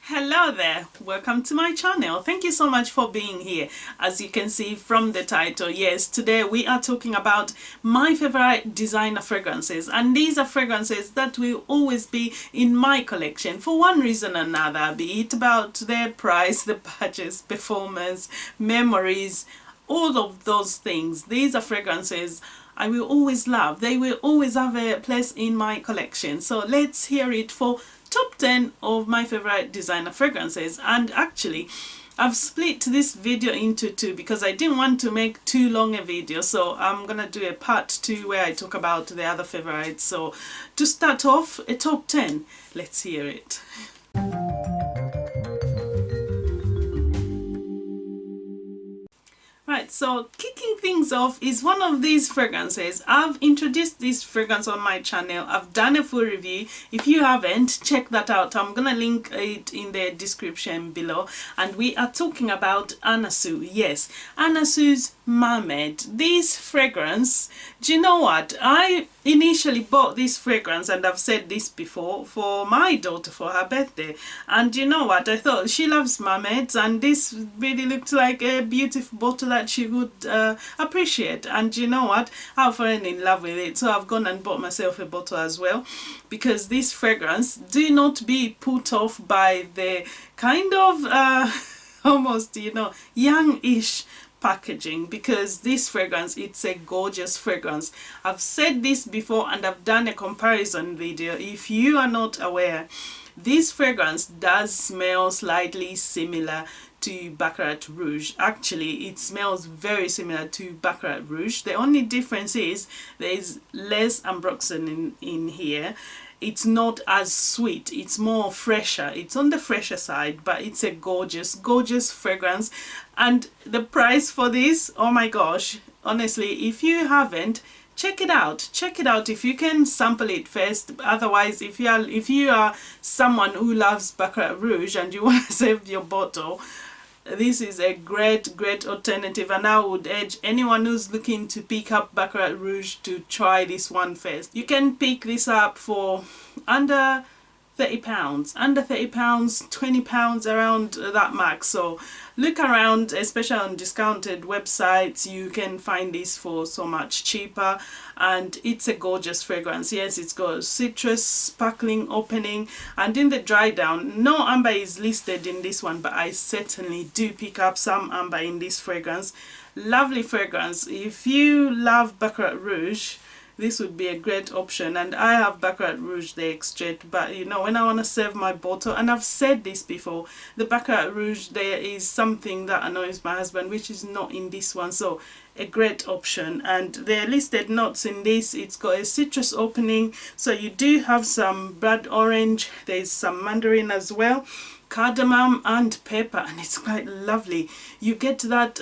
Hello there, welcome to my channel. Thank you so much for being here. As you can see from the title, yes, today we are talking about my favorite designer fragrances, and these are fragrances that will always be in my collection for one reason or another, be it about their price, the badges, performance, memories, all of those things. These are fragrances I will always love. They will always have a place in my collection. So let's hear it for top 10 of my favorite designer fragrances. And actually I've split this video into two because I didn't want to make too long a video, so I'm gonna do a part 2 where I talk about the other favorites. So to start off, a top 10, let's hear it. Right, so kicking things off is one of these fragrances. I've introduced this fragrance on my channel. I've done a full review. If you haven't, check that out. I'm gonna link it in the description below. And we are talking about Anna Sue. Yes, Anna Sue's Mermaid. This fragrance, do you know what? I initially bought this fragrance, and I've said this before, for my daughter for her birthday. And you know what? I thought she loves mermaids, and this really looked like a beautiful bottle that she would appreciate. And you know what? I've fallen in love with it, so I've gone and bought myself a bottle as well, because this fragrance, do not be put off by the kind of almost, you know, young-ish packaging, because this fragrance, it's a gorgeous fragrance. I've said this before and I've done a comparison video. If you are not aware, this fragrance does smell slightly similar to Baccarat Rouge. Actually, it smells very similar to Baccarat Rouge. The only difference is there is less ambroxan in here. It's not as sweet, it's more fresher, it's on the fresher side, but it's a gorgeous fragrance. And the price for this, oh my gosh, honestly, if you haven't, check it out if you can sample it first. Otherwise, if you are someone who loves Baccarat Rouge and you want to save your bottle, this is a great alternative, and I would urge anyone who's looking to pick up Baccarat Rouge to try this one first. You can pick this up for under £30, under £30, £20, around that mark. So look around, especially on discounted websites, you can find this for so much cheaper. And it's a gorgeous fragrance. Yes, it's got citrus, sparkling opening, and in the dry down, no amber is listed in this one, but I certainly do pick up some amber in this fragrance. Lovely fragrance. If you love Baccarat Rouge, this would be a great option. And I have Baccarat Rouge, the extract, but you know, when I want to save my bottle, and I've said this before, the Baccarat Rouge, there is something that annoys my husband, which is not in this one. So a great option. And the listed notes in this, it's got a citrus opening, so you do have some blood orange, there's some mandarin as well, cardamom and pepper, and it's quite lovely. You get that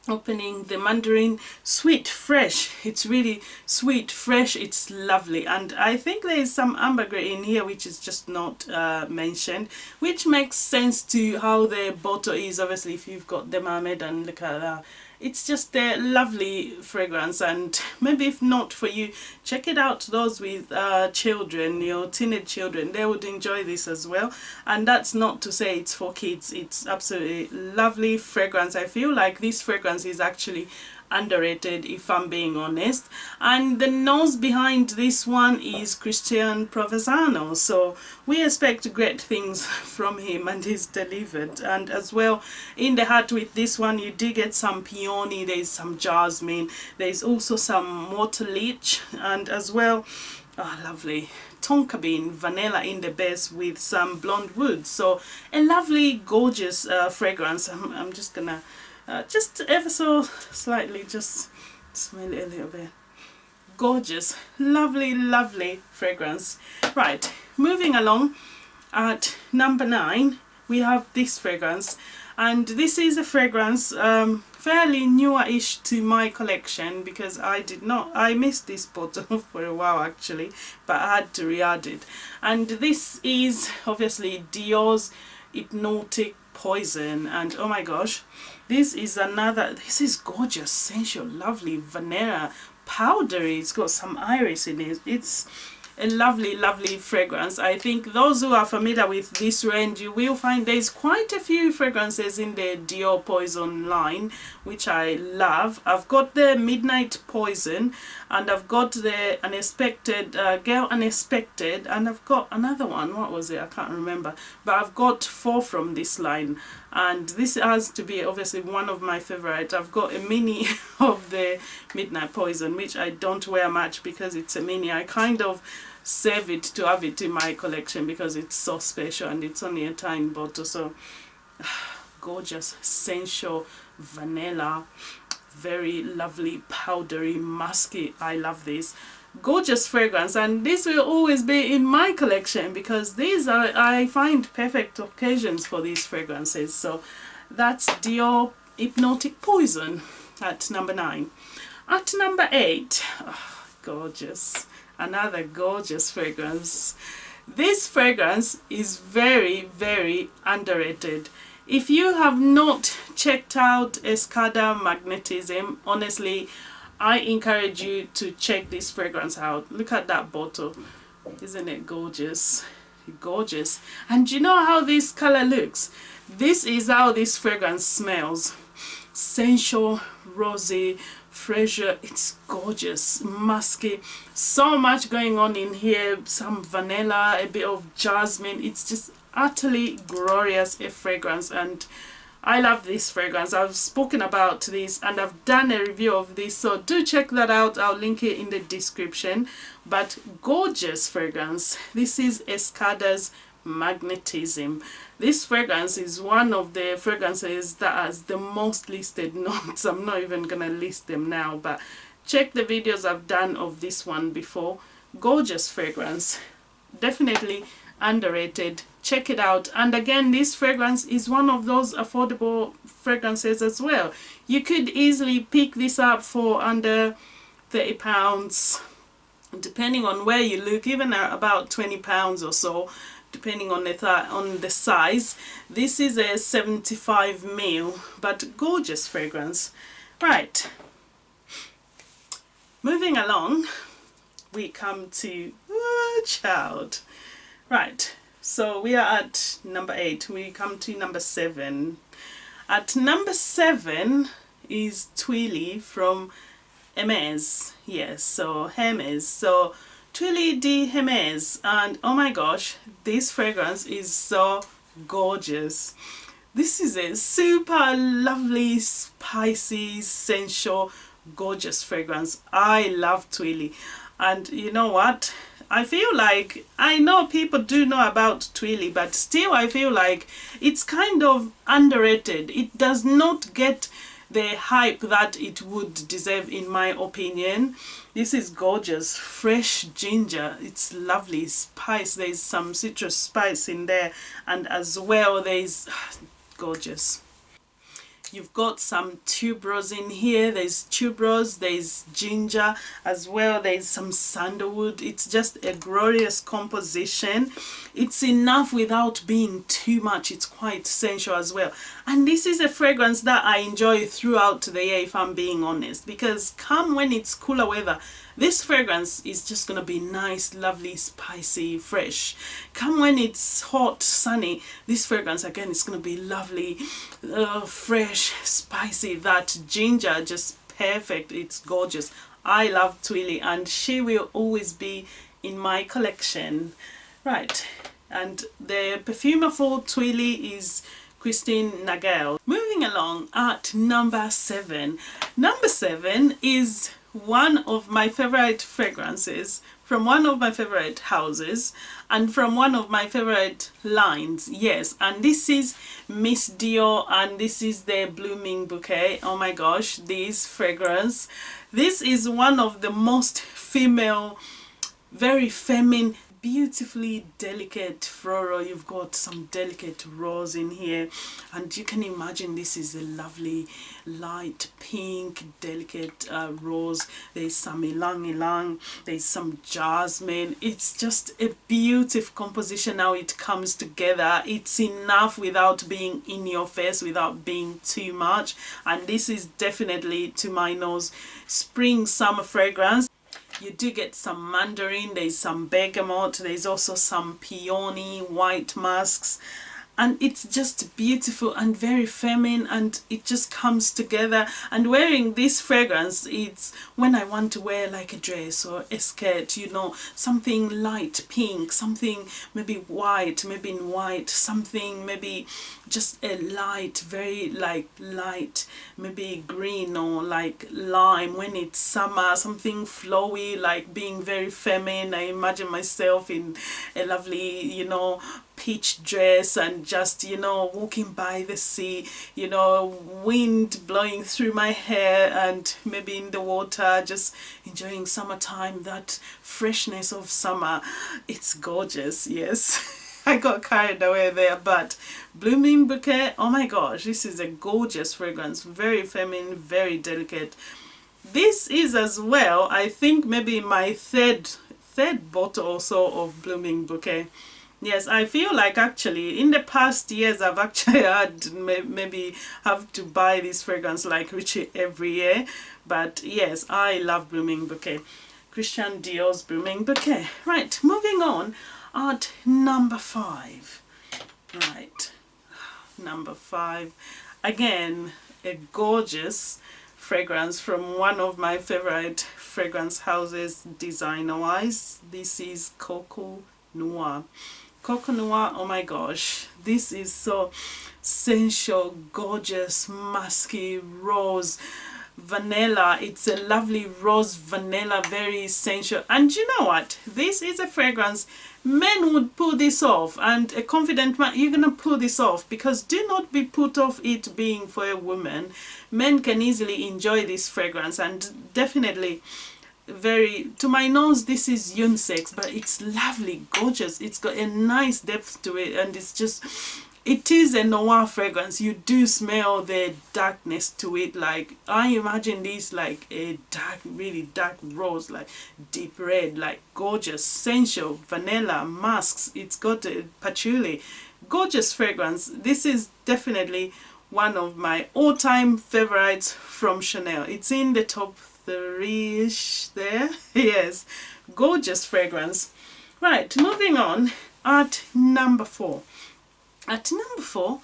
opening, the mandarin, sweet, fresh. It's really sweet, fresh, it's lovely. And I think there is some ambergris in here which is just not mentioned, which makes sense to how the bottle is. Obviously, if you've got the mermaid, and look at that, it's just a lovely fragrance. And maybe if not for you, check it out. Those with children, your teenage children, they would enjoy this as well. And that's not to say it's for kids. It's absolutely lovely fragrance. I feel like this fragrance is actually underrated, if I'm being honest. And the nose behind this one is Christian Provenzano, so we expect great things from him, and he's delivered. And as well, in the heart with this one, you do get some peony, there's some jasmine, there's also some water leech, and as well, oh lovely, tonka bean, vanilla in the base with some blonde wood. So a lovely, gorgeous fragrance. I'm just gonna just ever so slightly just smell it a little bit. Gorgeous, lovely fragrance. Right, moving along, at number 9 we have this fragrance, and this is a fragrance fairly newer-ish to my collection, because I missed this bottle for a while actually, but I had to re-add it. And this is obviously Dior's Hypnotic Poison, and oh my gosh, this is gorgeous, sensual, lovely, vanilla, powdery. It's got some iris in it. It's a lovely, lovely fragrance. I think those who are familiar with this range, you will find there's quite a few fragrances in the Dior Poison line, which I love. I've got the Midnight Poison, and I've got the Unexpected, Girl Unexpected, and I've got another one. What was it? I can't remember. But I've got 4 from this line, and this has to be obviously one of my favorite. I've got a mini of the Midnight Poison, which I don't wear much because it's a mini. I kind of save it to have it in my collection because it's so special and it's only a tiny bottle. So gorgeous, sensual, vanilla, very lovely, powdery, musky. I love this. Gorgeous fragrance, and this will always be in my collection because these are, I find, perfect occasions for these fragrances. So that's Dior Hypnotic Poison at number 9. At number 8, oh, gorgeous, another gorgeous fragrance. This fragrance is very, very underrated. If you have not checked out Escada Magnetism, honestly, I encourage you to check this fragrance out. Look at that bottle. Isn't it gorgeous? Gorgeous. And you know how this color looks? This is how this fragrance smells. Sensual, rosy, fragrant. It's gorgeous, musky. So much going on in here. Some vanilla, a bit of jasmine. It's just utterly glorious a fragrance, and I love this fragrance. I've spoken about this and I've done a review of this, so do check that out. I'll link it in the description. But gorgeous fragrance. This is Escada's Magnetism. This fragrance is one of the fragrances that has the most listed notes. I'm not even gonna list them now, but check the videos I've done of this one before. Gorgeous fragrance, definitely underrated. Check it out. And again, this fragrance is one of those affordable fragrances as well. You could easily pick this up for under £30, depending on where you look, even at about £20 or so, depending on the size. This is a 75 ml, but gorgeous fragrance. Right, moving along, we come to child. Right, so we are at number 8. We come to number 7. At number 7 is Twilly from Hermes. Yes, so Hermes. So Twilly de Hermes, and oh my gosh, this fragrance is so gorgeous. This is a super lovely, spicy, sensual, gorgeous fragrance. I love Twilly, and you know what? I feel like, I know people do know about Twilly, but still I feel like it's kind of underrated. It does not get the hype that it would deserve, in my opinion. This is gorgeous, fresh ginger. It's lovely spice. There's some citrus spice in there, and as well there's gorgeous. You've got some tuberose in here. There's tuberose, there's ginger as well, there's some sandalwood. It's just a glorious composition. It's enough without being too much. It's quite sensual as well. And this is a fragrance that I enjoy throughout the year, if I'm being honest, because come when it's cooler weather, this fragrance is just gonna be nice, lovely, spicy, fresh. Come when it's hot, sunny, this fragrance again is gonna be lovely, fresh, spicy. That ginger, just perfect. It's gorgeous. I love Twilly, and she will always be in my collection. Right, and the perfumer for Twilly is Christine Nagel. Moving along, at number 7. Number 7 is one of my favorite fragrances from one of my favorite houses and from one of my favorite lines. Yes, and this is Miss Dior, and this is the Blooming Bouquet. Oh my gosh, this fragrance, this is one of the most female, very feminine, beautifully delicate floral. You've got some delicate rose in here, and you can imagine this is a lovely light pink delicate rose. There's some ylang ylang, there's some jasmine. It's just a beautiful composition. How it comes together, it's enough without being in your face, without being too much. And this is definitely, to my nose, spring summer fragrance. you do get some mandarin, there's some bergamot, there's also some peony, white musks, and it's just beautiful and very feminine, and it just comes together. And wearing this fragrance, it's when I want to wear like a dress or a skirt, you know, something light pink, something maybe white, maybe in white, something maybe just a light, very like light, maybe green or like lime when it's summer, something flowy, like being very feminine. I imagine myself in a lovely, you know, peach dress and just, you know, walking by the sea, you know, wind blowing through my hair and maybe in the water, just enjoying summertime, that freshness of summer. It's gorgeous, yes. I got carried away there, but Blooming Bouquet, oh my gosh, this is a gorgeous fragrance, very feminine, very delicate. This is as well, I think, maybe my third bottle or so of Blooming Bouquet. Yes, I feel like actually in the past years I've actually had maybe have to buy this fragrance like Richie every year. But yes, I love Blooming Bouquet. Christian Dior's Blooming Bouquet. Right, moving on at number 5. Right, number 5. Again, a gorgeous fragrance from one of my favorite fragrance houses designer-wise. This is Coco Noir. Coco Noir, oh my gosh, this is so sensual, gorgeous, musky, rose, vanilla. It's a lovely rose vanilla, very sensual. And you know what? This is a fragrance men would pull this off, and a confident man, you're gonna pull this off, because do not be put off it being for a woman. Men can easily enjoy this fragrance, and definitely very, to my nose, this is unisex, but it's lovely, gorgeous. It's got a nice depth to it, and it's just, it is a noir fragrance. You do smell the darkness to it. Like, I imagine this like a dark, really dark rose, like deep red, like gorgeous, sensual, vanilla, musks. It's got a patchouli, gorgeous fragrance. This is definitely one of my all-time favorites from Chanel. It's in the top 3-ish there. Yes, gorgeous fragrance. Right, moving on at number 4. At number 4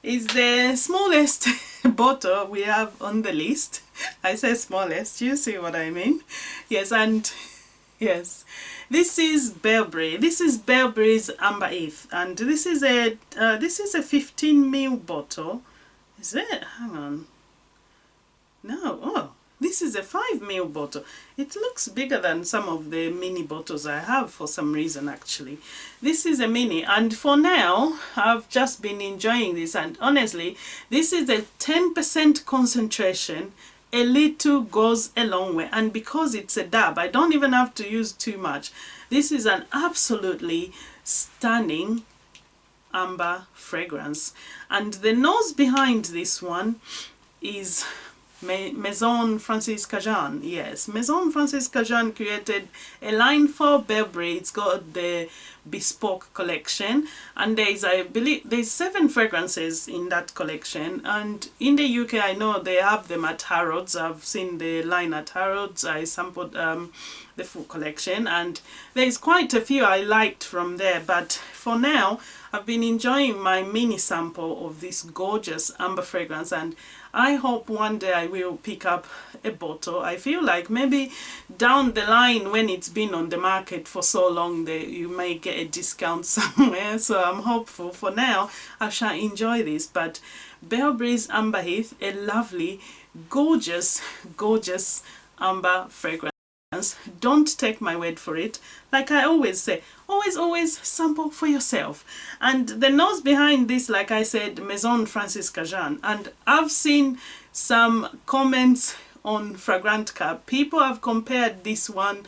is the smallest bottle we have on the list. I say smallest, you see what I mean? Yes, and yes, this is Burberry. This is Burberry's Amber Eve, and this is a 15 ml bottle. Is it? Hang on. No. Oh, this is a 5 ml bottle. It looks bigger than some of the mini bottles I have for some reason, actually. This is a mini, and for now I've just been enjoying this, and honestly this is a 10% concentration. A little goes a long way, and because it's a dab, I don't even have to use too much. This is an absolutely stunning amber fragrance, and the nose behind this one is Maison Francis Cajan. Yes, Maison Francis Cajan created a line for Burberry. It's got the bespoke collection, and there's, I believe, there's 7 fragrances in that collection. And in the UK, I know they have them at Harrods. I've seen the line at Harrods. I sampled the full collection, and there's quite a few I liked from there. But for now, I've been enjoying my mini sample of this gorgeous amber fragrance, and I hope one day I will pick up a bottle. I feel like maybe down the line, when it's been on the market for so long, you may get a discount somewhere. So I'm hopeful. For now, I shall enjoy this. But Burberry's Amber Heath, a lovely, gorgeous, gorgeous amber fragrance. Don't take my word for it. Like I always say, always sample for yourself. And the nose behind this, like I said, Maison Francis Cajan. And I've seen some comments on Fragrantica. People have compared this one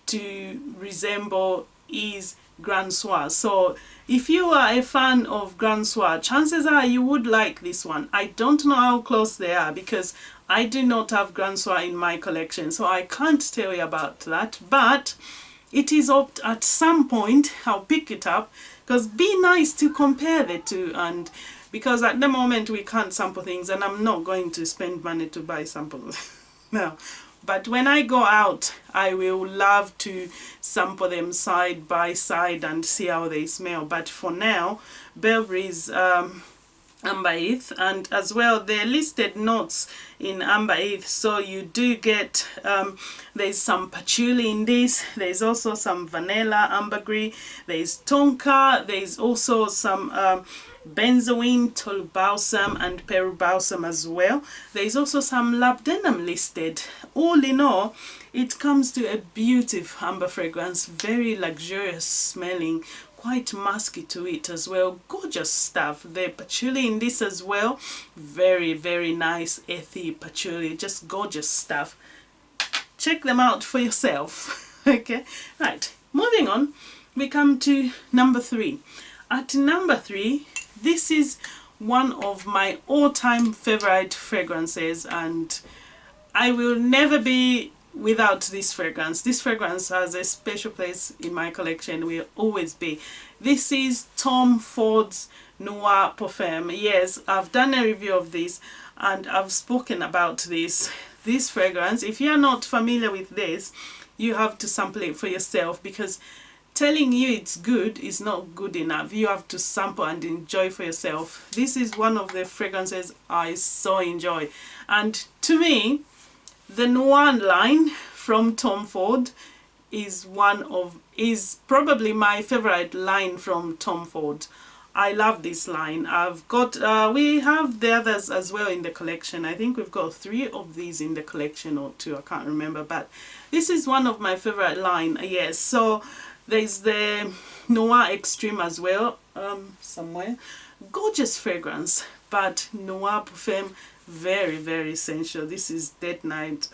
to resemble Is Grand Soir. So if you are a fan of Grand Soir, chances are you would like this one. I don't know how close they are, because I do not have Grand Soir in my collection, so I can't tell you about that. But it is up at some point I'll pick it up, because be nice to compare the two. And because at the moment we can't sample things, and I'm not going to spend money to buy samples. Now, but when I go out I will love to sample them side by side and see how they smell. But for now, Burberry's Amber Heath, and as well they're listed notes in Amber Heath, so you do get there's some patchouli in this, there's also some vanilla, ambergris, there's tonka, there's also some benzoin, tolu balsam and peru balsam as well. There's also some labdanum listed. All in all, it comes to a beautiful amber fragrance, very luxurious smelling, quite musky to it as well. Gorgeous stuff. The patchouli in this as well, very very nice earthy patchouli, just gorgeous stuff. Check them out for yourself. Okay, right, moving on, we come to number 3. At number 3, this is one of my all-time favorite fragrances, and I will never be without this fragrance. This fragrance has a special place in my collection, will always be. This is Tom Ford's Noir Parfum. Yes, I've done a review of this and I've spoken about this fragrance. If you're not familiar with this, you have to sample it for yourself, because telling you it's good is not good enough. You have to sample and enjoy for yourself. This is one of the fragrances I so enjoy, and to me the Noir line from Tom Ford is probably my favorite line from Tom Ford. I love this line. I've got we have the others as well in the collection. I think we've got 3 of these in the collection, or 2, I can't remember, but this is one of my favorite line. Yes, so there's the Noir Extreme as well, somewhere. Gorgeous fragrance, but Noir Parfum, very very sensual. This is Dead Night,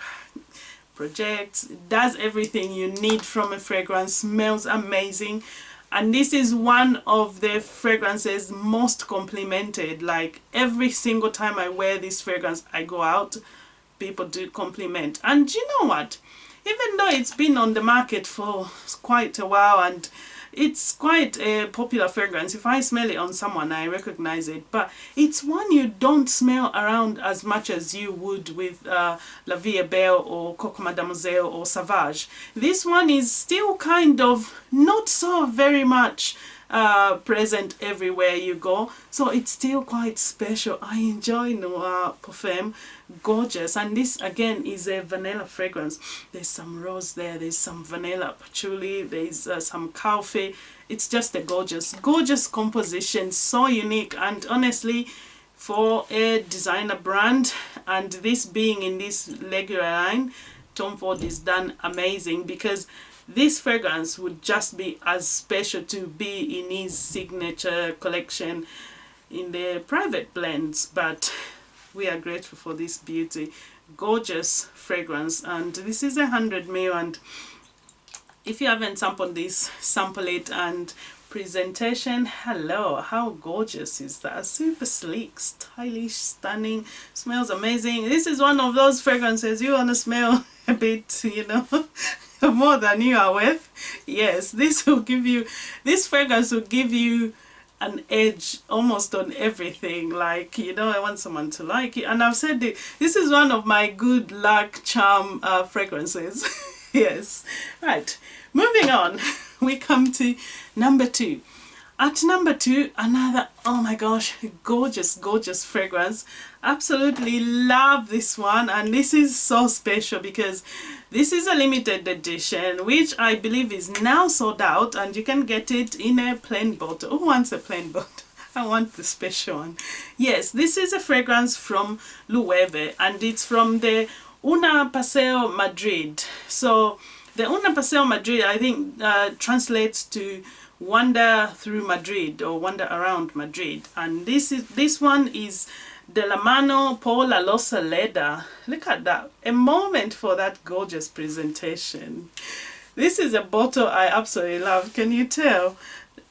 projects, does everything you need from a fragrance, smells amazing, and this is one of the fragrances most complimented. Like every single time I wear this fragrance I go out, people do compliment. And you know what, even though it's been on the market for quite a while and it's quite a popular fragrance, if I smell it on someone I recognize it, but it's one you don't smell around as much as you would with La Vie Est Belle or Coco Mademoiselle or Sauvage. This one is still kind of not so very much present everywhere you go, so it's still quite special. I enjoy Noir Parfum, gorgeous. And this again is a vanilla fragrance. There's some rose there, there's some vanilla patchouli, there's some coffee. It's just a gorgeous composition, so unique. And honestly, for a designer brand, and this being in this regular line, Tom Ford is done amazing, because this fragrance would just be as special to be in his signature collection in the private blends. But we are grateful for this beauty, gorgeous fragrance. And this is 100 ml, and if you haven't sampled this, sample it. And presentation, hello, how gorgeous is that? Super sleek, stylish, stunning, smells amazing. This is one of those fragrances you want to smell a bit, you know, more than you are worth. Yes, this fragrance will give you an edge almost on everything. Like, you know, I want someone to like it, and I've said it, this is one of my good luck charm fragrances. Yes, right, moving on, we come to number 2. At number 2, another, oh my gosh, gorgeous fragrance. Absolutely love this one, and this is so special because this is a limited edition, which I believe is now sold out, and you can get it in a plain bottle. Who wants a plain bottle? I want the special one. Yes, this is a fragrance from Loewe, and it's from the Una Paseo Madrid. So the Una Paseo Madrid, I think, translates to wander through Madrid or wander around Madrid. And this one is De la Mano por la Losa Leda. Look at that, a moment for that gorgeous presentation. This is a bottle I absolutely love. Can you tell?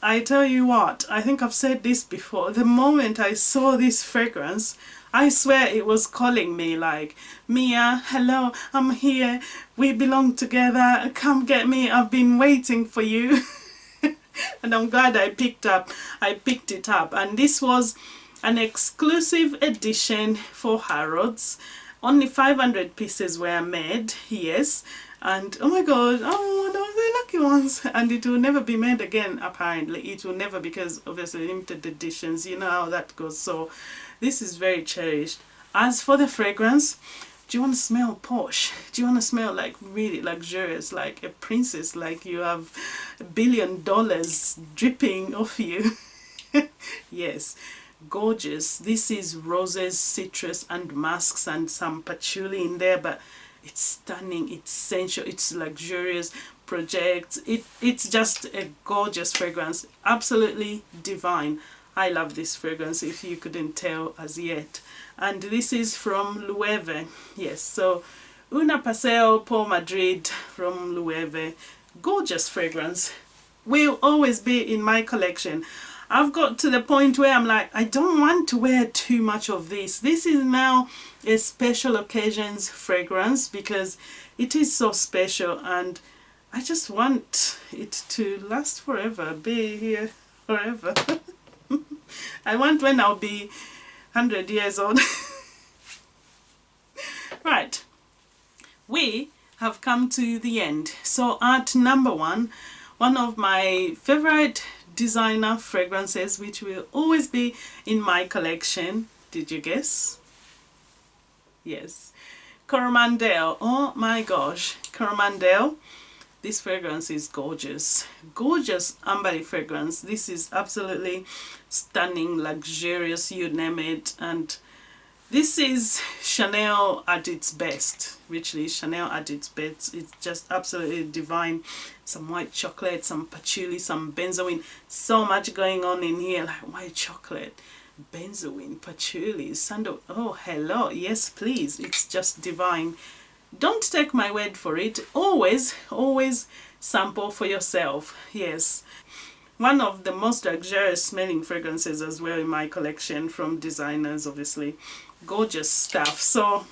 I tell you what, I think I've said this before, the moment I saw this fragrance, I swear it was calling me, like, Miya, hello, I'm here, we belong together, come get me, I've been waiting for you. And I'm glad I picked it up. And this was an exclusive edition for Harrods. Only 500 pieces were made, yes, and oh my god, oh, those are the lucky ones. And it will never be made again, apparently. It will never, because obviously limited editions, you know how that goes. So this is very cherished. As for the fragrance, do you want to smell posh? Do you want to smell like really luxurious, like a princess, like you have $1 billion dripping off you? Yes, gorgeous. This is roses, citrus and musks and some patchouli in there, but it's stunning, it's sensual, it's luxurious, projects. It's just a gorgeous fragrance, absolutely divine. I love this fragrance, if you couldn't tell as yet. And this is from Loewe. Yes, so Una Paseo por Madrid from Loewe. Gorgeous fragrance. Will always be in my collection. I've got to the point where I'm like, I don't want to wear too much of this. This is now a special occasions fragrance because it is so special, and I just want it to last forever, be here forever. I want when I'll be 100 years old. Right, we have come to the end. So at number one of my favorite designer fragrances, which will always be in my collection. Did you guess? Yes, Coromandel. Oh my gosh, Coromandel. This fragrance is gorgeous. Gorgeous ambery fragrance. This is absolutely stunning, luxurious, you name it. And this is Chanel at its best. Richly, Chanel at its best. It's just absolutely divine. Some white chocolate, some patchouli, some benzoin. So much going on in here, like white chocolate, benzoin, patchouli, sandal. Oh, hello. Yes, please. It's just divine. Don't take my word for it. Always sample for yourself. Yes. One of the most luxurious smelling fragrances as well in my collection from designers, obviously. Gorgeous stuff. So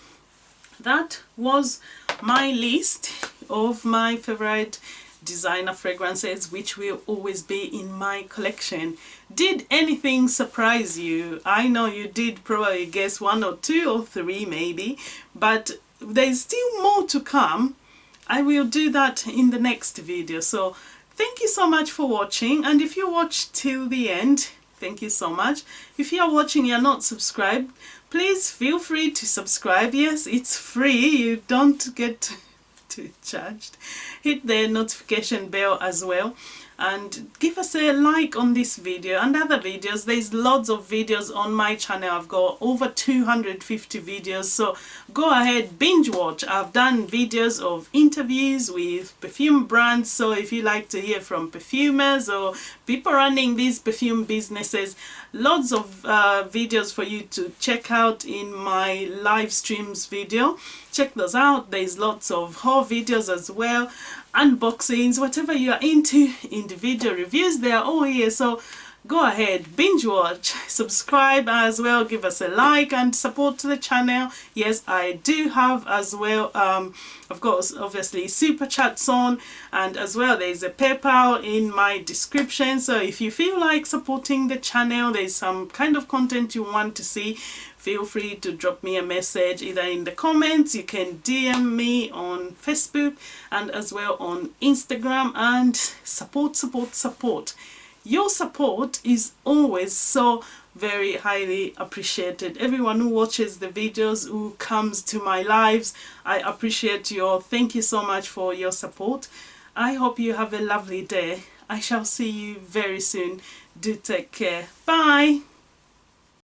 that was my list of my favorite designer fragrances, which will always be in my collection. Did anything surprise you? I know you did probably guess 1 or 2 or 3 maybe, but there's still more to come. I will do that in the next video. So thank you so much for watching, and if you watched till the end, thank you so much. If you are watching, you're not subscribed, please feel free to subscribe. Yes, it's free, you don't get to charged. Hit the notification bell as well, and give us a like on this video and other videos. There's lots of videos on my channel. I've got over 250 videos, so go ahead, binge watch. I've done videos of interviews with perfume brands, so if you like to hear from perfumers or people running these perfume businesses, lots of videos for you to check out in my live streams video. Check those out. There's lots of haul videos as well, unboxings, whatever you are into, individual reviews, they are all here. So go ahead, binge watch, subscribe as well, give us a like and support the channel. Yes, I do have as well, of course, obviously super chats on, and as well there's a PayPal in my description. So if you feel like supporting the channel, there's some kind of content you want to see, feel free to drop me a message either in the comments. You can DM me on Facebook and as well on Instagram, and support. Your support is always so very highly appreciated. Everyone who watches the videos, who comes to my lives, I appreciate you all. Thank you so much for your support. I hope you have a lovely day. I shall see you very soon. Do take care. Bye.